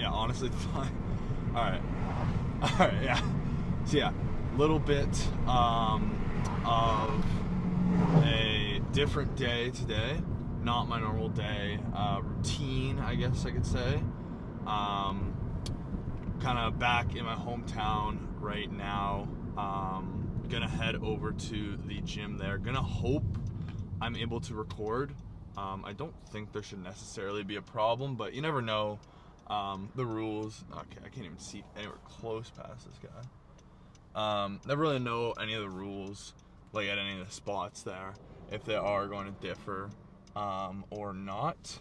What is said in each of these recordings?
yeah, honestly, fine. All right, yeah. So yeah, little bit of a different day today. Not my normal day routine, I guess I could say. Kind of back in my hometown right now. Gonna head over to the gym there. Gonna hope I'm able to record. I don't think there should necessarily be a problem, but you never know. The rules. Okay, I can't even see anywhere close past this guy. Never really know any of the rules, like at any of the spots there, if they are going to differ or not.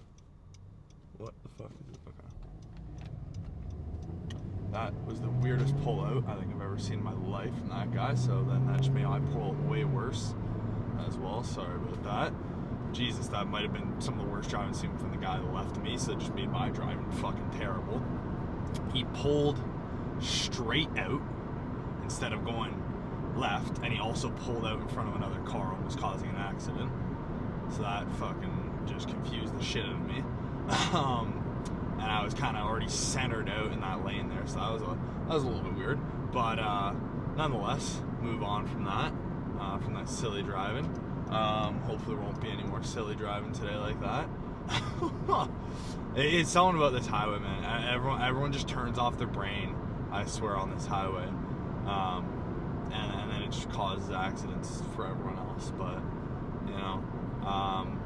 What the fuck is it? Okay. That was the weirdest pullout I think I've ever seen in my life from that guy, so then that just made my pull way worse as well. Sorry about that. Jesus, that might have been some of the worst driving seen from the guy that left me, so it just made my driving fucking terrible. He pulled straight out instead of going left, and he also pulled out in front of another car, almost causing an accident. So that fucking just confused the shit out of me. And I was kind of already centered out in that lane there, so that was a little bit weird. But nonetheless, move on from that silly driving. Hopefully there won't be any more silly driving today like that. It's something about this highway, man. Everyone just turns off their brain, I swear, on this highway. And then it just causes accidents for everyone else. But, you know,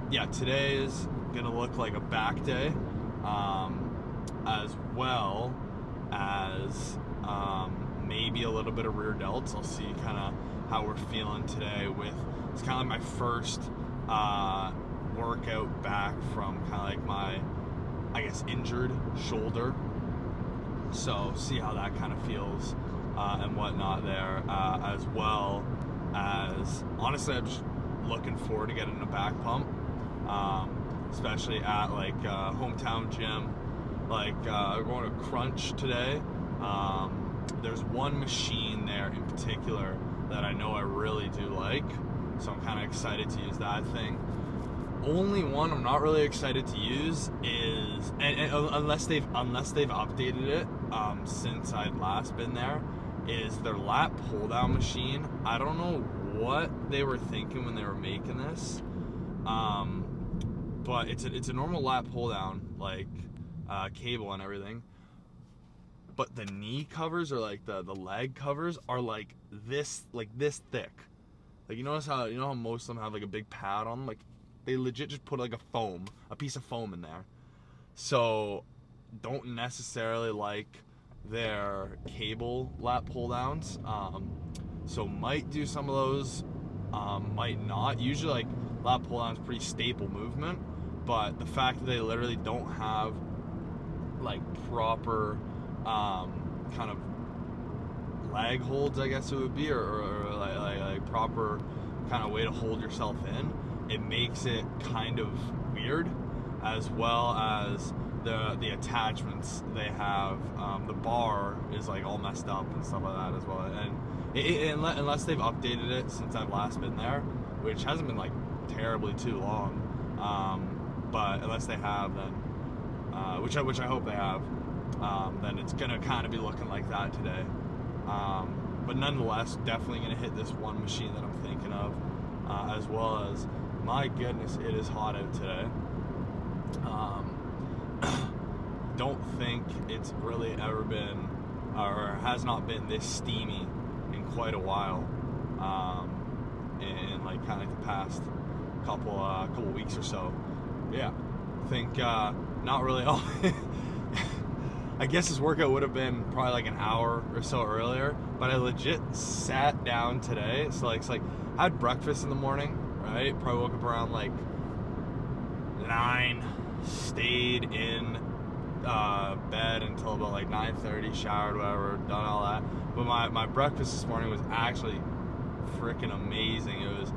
yeah, today is going to look like a back day, as well as maybe a little bit of rear delts. I'll see kind of how we're feeling today with, it's kind of like my first workout back from kind of like my, I guess, injured shoulder. So see how that kind of feels and whatnot there, as well as, honestly, I'm just looking forward to getting a back pump, especially at like hometown gym. Like we're going to Crunch today. There's one machine there in particular that I know I really do like, so I'm kind of excited to use that thing. Only one I'm not really excited to use is, and unless they've updated it since I'd last been there, is their lat pull down machine. I don't know what they were thinking when they were making this, but it's a normal lat pull down, like cable and everything. But the knee covers, or like the leg covers, are like this thick. Like, you know how most of them have like a big pad on them? Like, they legit just put like a piece of foam in there. So don't necessarily like their cable lat pull downs. So might do some of those, might not. Usually like lat pull down is pretty staple movement, but the fact that they literally don't have like proper kind of lag holds, I guess it would be, or like proper kind of way to hold yourself in, it makes it kind of weird, as well as the attachments they have. The bar is like all messed up and stuff like that as well, and unless they've updated it since I've last been there, which hasn't been like terribly too long, but unless they have, then which I hope they have, then it's gonna kind of be looking like that today. But nonetheless, definitely gonna hit this one machine that I'm thinking of, as well as, my goodness, it is hot out today. Don't think it's really ever been, or has not been, this steamy in quite a while, in like kind of like the past couple weeks or so. Yeah, I think not really. I guess this workout would have been probably like an hour or so earlier, but I legit sat down today. So like, I had breakfast in the morning, right? Probably woke up around like 9, stayed in bed until about like 9:30, showered, whatever, done all that. But my breakfast this morning was actually freaking amazing. It was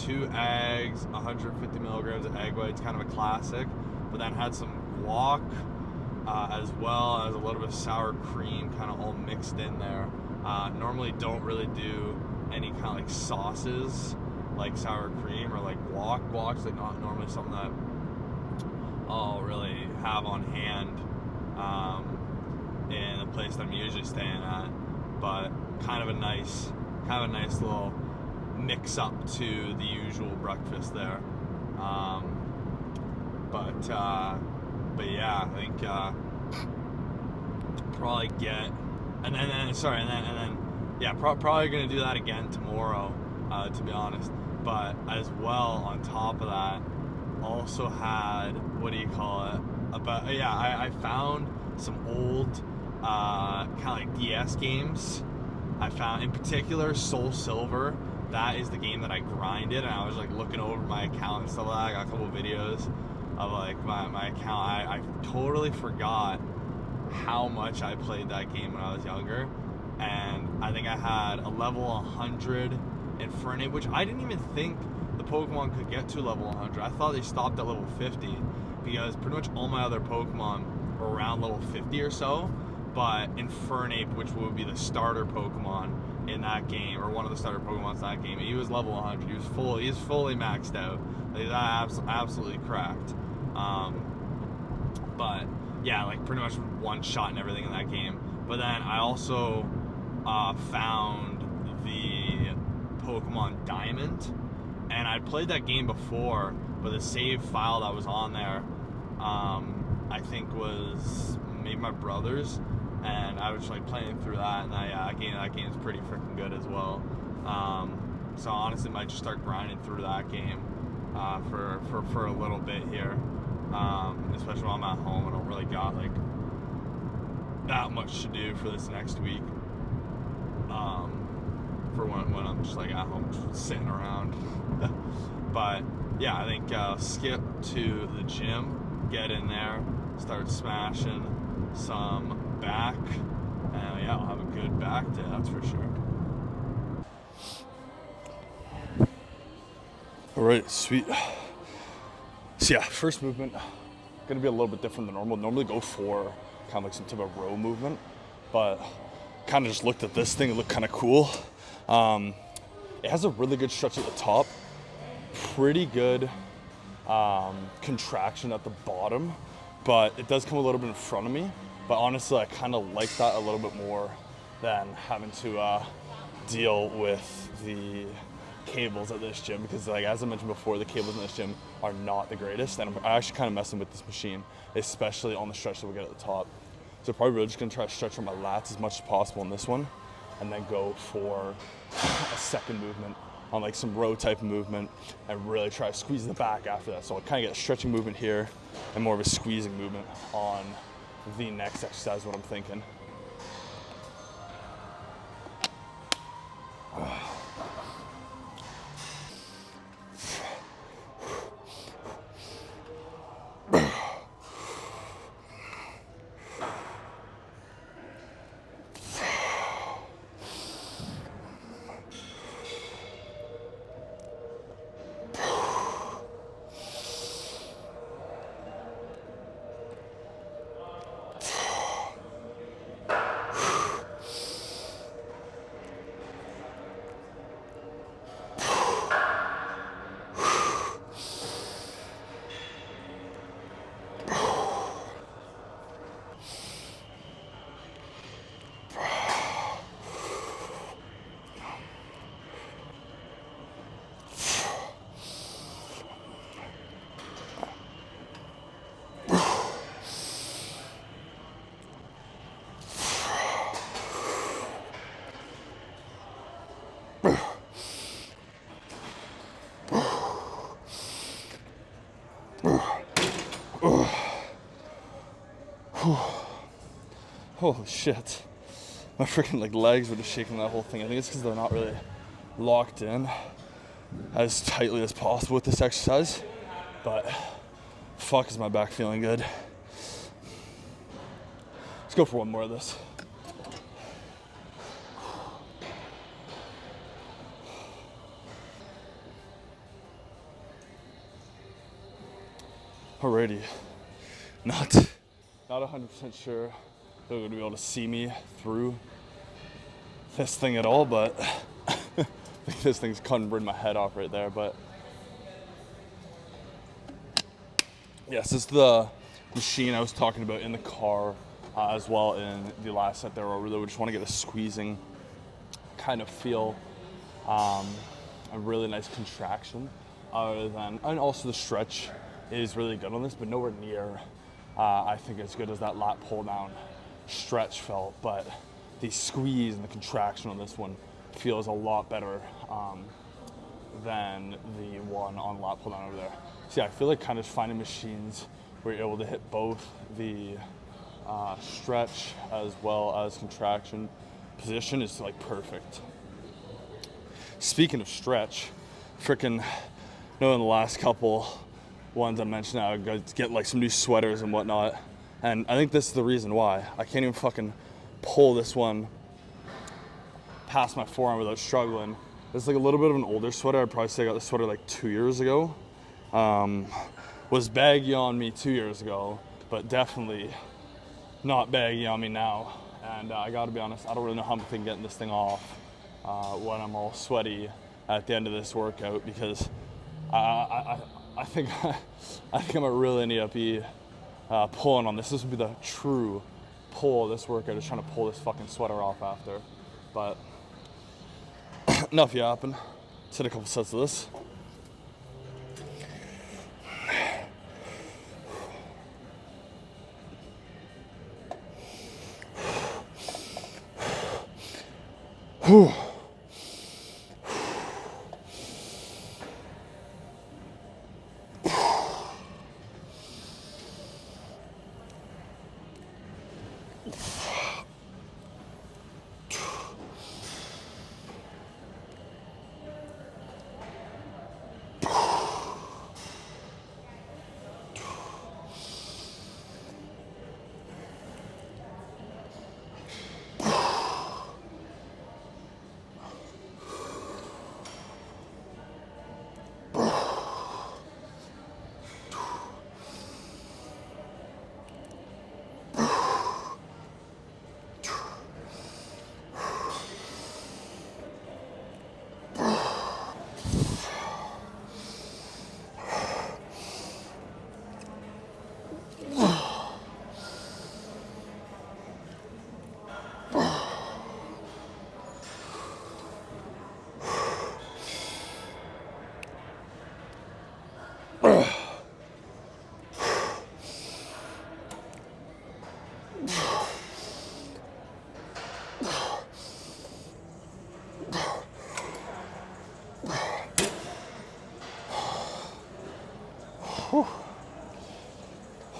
2 eggs, 150 milligrams of egg whites, kind of a classic, but then had some guac, as well as a little bit of sour cream, kind of all mixed in there. Normally don't really do any kind of like sauces like sour cream or like guac. Guac's like not normally something that I'll really have on hand in the place that I'm usually staying at, but kind of a nice little mix up to the usual breakfast there. But yeah, I think probably get and then yeah, probably gonna do that again tomorrow, to be honest. But as well, on top of that, also had, what do you call it? I found some old kind of like DS games. I found, in particular, Soul Silver. That is the game that I grinded, and I was like looking over my account and stuff like that. I got a couple of videos of like my account. I totally forgot how much I played that game when I was younger, and I think I had a level 100 Infernape, which I didn't even think the Pokemon could get to level 100. I thought they stopped at level 50, because pretty much all my other Pokemon were around level 50 or so, but Infernape, which would be the starter Pokemon in that game, or one of the starter Pokemon in that game, he was level 100. He was fully maxed out. Like, that absolutely cracked. But yeah, like pretty much one shot and everything in that game. But then I also found the Pokemon Diamond, and I'd played that game before, but the save file that was on there, I think was maybe my brother's, and I was like playing through that, and that game's pretty freaking good as well. So honestly, might just start grinding through that game for a little bit here, especially when I'm at home. I don't really got like that much to do for this next week. For when I'm just like at home just sitting around. But yeah, I think skip to the gym, get in there, start smashing some back, and yeah, I'll have a good back day, that's for sure. All right, sweet. So yeah, first movement gonna be a little bit different than normal. Normally go for kind of like some type of row movement, but kind of just looked at this thing. It looked kind of cool. It has a really good stretch at the top, pretty good contraction at the bottom, but it does come a little bit in front of me. But honestly, I kind of like that a little bit more than having to deal with the cables at this gym, because like as I mentioned before, the cables in this gym are not the greatest, and I'm actually kind of messing with this machine, especially on the stretch that we get at the top. So probably really just gonna try to stretch from my lats as much as possible in this one, and then go for a second movement on like some row type movement, and really try to squeeze the back after that. So I'll kind of get a stretching movement here and more of a squeezing movement on the next exercise, what I'm thinking. Holy shit. My freaking like legs were just shaking that whole thing. I think it's because they're not really locked in as tightly as possible with this exercise. But fuck, is my back feeling good. Let's go for one more of this. Alrighty. Not 100% sure they're going to be able to see me through this thing at all, but I think this thing's covering my head off right there. But yes, this is the machine I was talking about in the car as well in the last set there, where we really just want to get a squeezing kind of feel, a really nice contraction, and also the stretch is really good on this, but nowhere near I think as good as that lat pull down stretch felt. But the squeeze and the contraction on this one feels a lot better than the one on lat pull down over there. So yeah, I feel like kind of finding machines where you're able to hit both the stretch as well as contraction position is like perfect. Speaking of stretch, freaking know in the last couple ones I mentioned, I got get like some new sweaters and whatnot, and I think this is the reason why I can't even fucking pull this one past my forearm without struggling. It's like a little bit of an older sweater. I'd probably say I got this sweater like 2 years ago. Was baggy on me 2 years ago, but definitely not baggy on me now. And I gotta be honest, I don't really know how I'm thinking getting this thing off when I'm all sweaty at the end of this workout, because I think I think I'm really need to be pulling on this. This would be the true pull of this workout, is trying to pull this fucking sweater off after. But enough yapping. Let's hit a couple sets of this. Whew.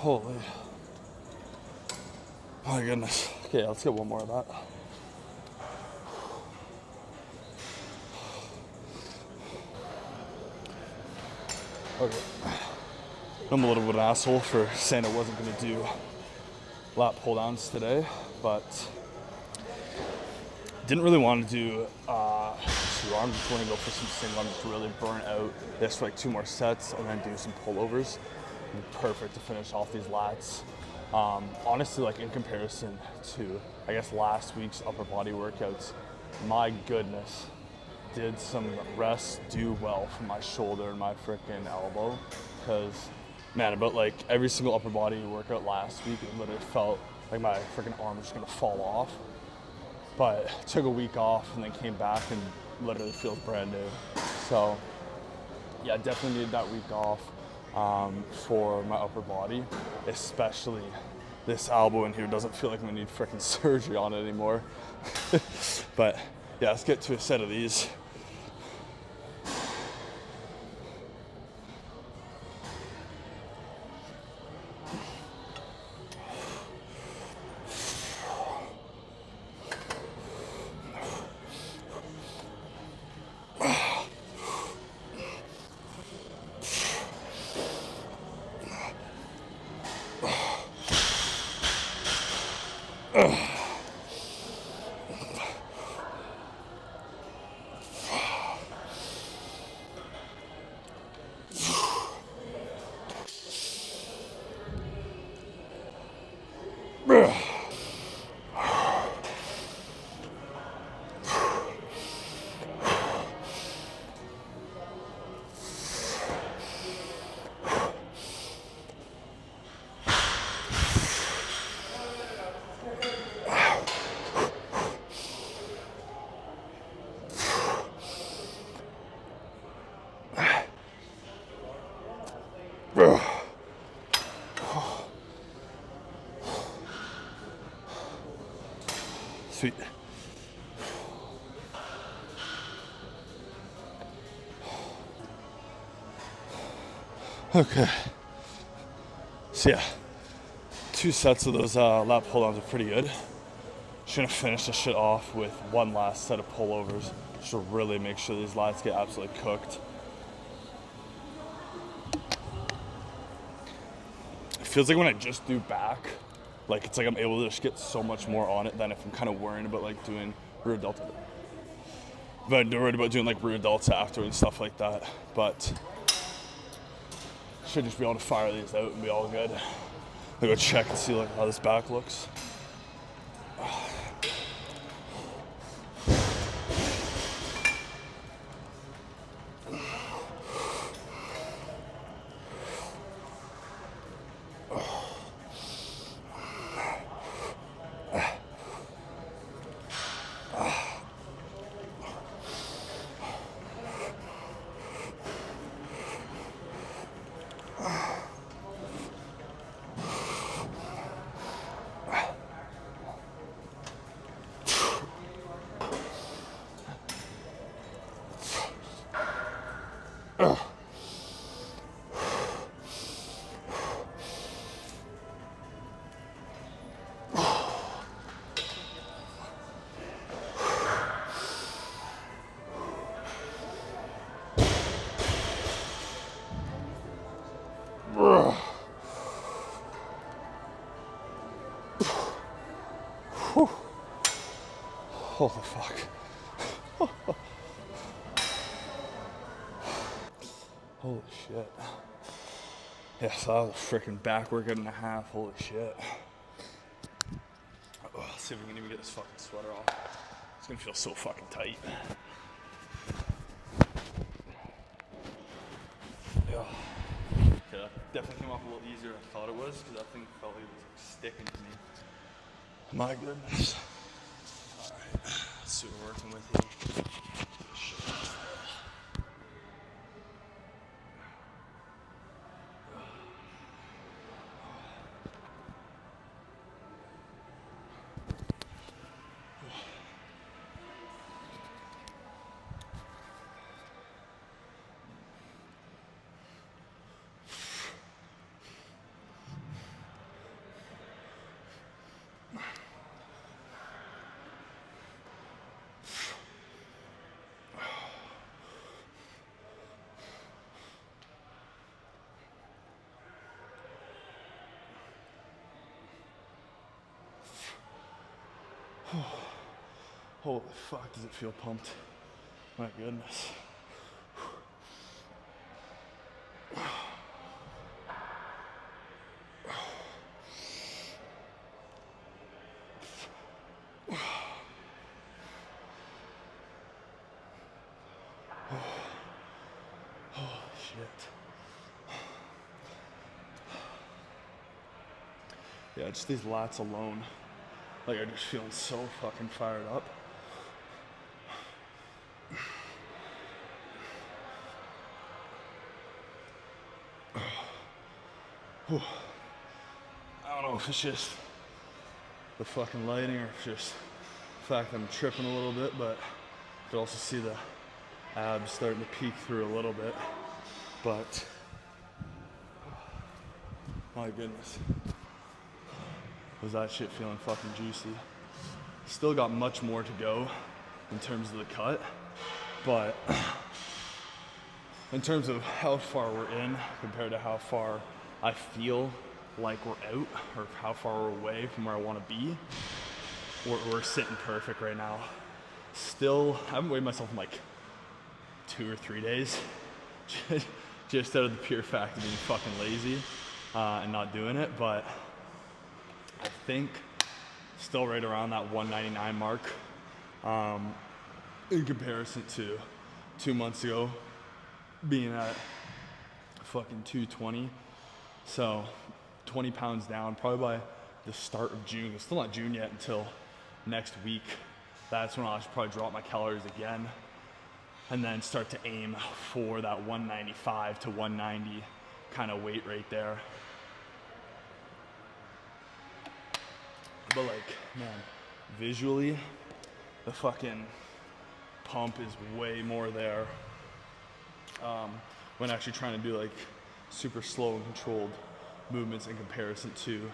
Holy. My goodness. Okay, let's get one more of that. Okay. I'm a little bit of an asshole for saying I wasn't going to do lat pull downs today, but didn't really want to do two arms. Just want to go for some single arms to really burn out this for like 2 more sets, and then do some pullovers. Perfect to finish off these lats. Honestly, like in comparison to, I guess, last week's upper body workouts, my goodness, did some rest do well for my shoulder and my freaking elbow. Because, man, about like every single upper body workout last week, it literally felt like my freaking arm was just gonna fall off. But took a week off and then came back and literally feels brand new. So, yeah, definitely needed that week off. For my upper body, especially this elbow in here doesn't feel like I'm gonna need freaking surgery on it anymore. But yeah, let's get to a set of these. Sweet. Okay. So yeah, 2 sets of those lat pull downs are pretty good. Just gonna finish this shit off with one last set of pullovers just to really make sure these lats get absolutely cooked. It feels like when I just do back, like it's like I'm able to just get so much more on it than if I'm kind of worrying about like doing rear delta. But I'm worried about doing like rear delta after and stuff like that. But should just be able to fire these out and be all good. I'll go check and see like how this back looks. Holy fuck. Holy shit. Yeah, so that was a freaking back workout and a half. Holy shit. Oh, let's see if we can even get this fucking sweater off. It's gonna feel so fucking tight. Yeah. Okay, that definitely came off a little easier than I thought it was because that thing felt like it was like sticking to me. My goodness. Alright, let's see what we're working with here. Holy fuck, does it feel pumped? My goodness. Shit. Yeah, just these lats alone, like I'm just feeling so fucking fired up. I don't know if it's just the fucking lighting or if it's just the fact that I'm tripping a little bit, but you can also see the abs starting to peek through a little bit. But my goodness, was that shit feeling fucking juicy. Still got much more to go in terms of the cut, but in terms of how far we're in compared to how far I feel like we're out or how far we're away from where I want to be, we're sitting perfect right now. Still, I haven't weighed myself in like 2 or 3 days, just out of the pure fact of being fucking lazy and not doing it, but I think still right around that 199 mark in comparison to 2 months ago being at fucking 220. So 20 pounds down probably by the start of June. It's still not June yet until next week. That's when I'll probably drop my calories again and then start to aim for that 195 to 190 kind of weight right there. But like, man, visually, the fucking pump is way more there when actually trying to do like super slow and controlled movements in comparison to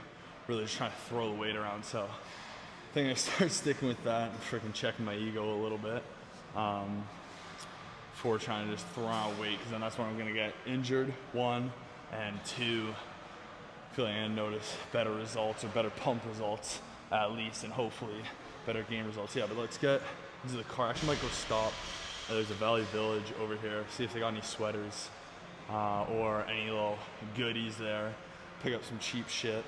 really just trying to throw the weight around. So I think I start sticking with that and freaking checking my ego a little bit before trying to just throw out weight, because then that's when I'm gonna get injured, one, and two, feeling I notice better results or better pump results at least, and hopefully better game results. Yeah, but let's get into the car. I actually might go stop. There's a Valley Village over here. See if they got any sweaters or any little goodies there. Pick up some cheap shit.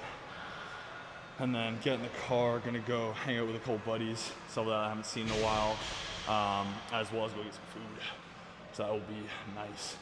And then get in the car, gonna go hang out with a couple buddies, some that I haven't seen in a while, as well as go get some food. So that will be nice.